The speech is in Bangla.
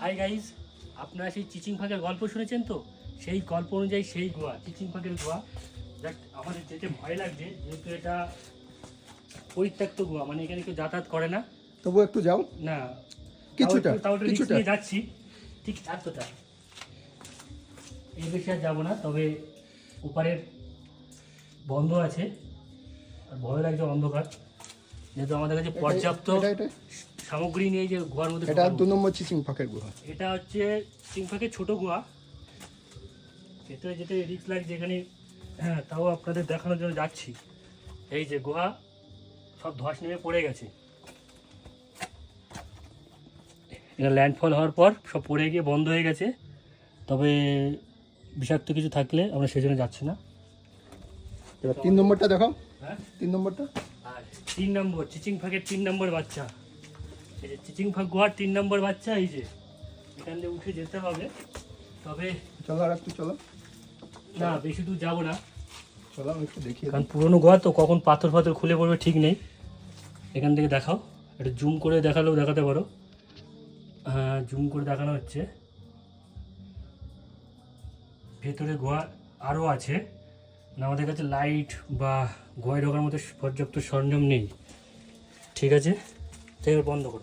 হাই গাইজ, আপনারা সেই চিচিং ফাঁকের গল্প শুনেছেন তো? সেই গল্প অনুযায়ী সেই গোয়া, চিচিং ফাঁকের গোয়া। দেখ, আমাদের যেতে ভয় লাগছে যেহেতু এটা পরিত্যক্ত গোয়া, মানে এখানে কেউ যাতায়াত করে না। তবু একটু যাও না, তাও একটু রিস্ক কিছুটা নিয়ে যাচ্ছি, ঠিক এতটা। এই বেশি আর যাবো না, তবে ওপারের বন্ধ আছে আর ভয় লাগছে অন্ধকার, যেহেতু আমাদের কাছে পর্যাপ্ত সামগ্রী নিয়ে যে গোয়ার মধ্যে এটা ঢোকাবো। 2 নম্বর চিচিং ফাঁকের গুহা। এটা হচ্ছে চিচিং ফাঁকের ছোটো গোয়া, ভেতরে যেতে রিস্ক লাগছে এখানে। হ্যাঁ, তাও আপনাদের দেখানোর জন্য যাচ্ছি। এই যে গোয়া, সব ধস নেমে পড়ে গেছে। এটা ল্যান্ডফল হওয়ার পর সব পড়ে গিয়ে বন্ধ হয়ে গেছে, তবে বিষাক্ত কিছু থাকলে আমরা সেই জন্য যাচ্ছি না। এবার 3 নম্বরটা দেখাও। হ্যাঁ, 3 নম্বরটা। আর 3 নম্বর চিচিং ফাঁকের 3 নম্বর বাচ্চা। এই যে চিচিং ফাঁক গোয়ার 3 নম্বর বাচ্চা, এই যে এখান দিয়ে উঠে যেতে হবে। তবে চলো আর একটু চলো, না, বেশি দূর যাবো না, চলো আমি একটু দেখিয়ে কারণ পুরোনো গোয়া তো কখন পাথর ফাথর খুলে পড়বে ঠিক নেই। এখান থেকে দেখাও, একটু জুম করে দেখালেও দেখাতে পারো। হ্যাঁ, জুম করে দেখানো হচ্ছে। ভেতরে গোয়া আরও আছে, মানে আমাদের কাছে লাইট বা গোয়ায় ঢোকার মতো পর্যাপ্ত সরঞ্জাম নেই। ঠিক আছে, তাই বন্ধ করো।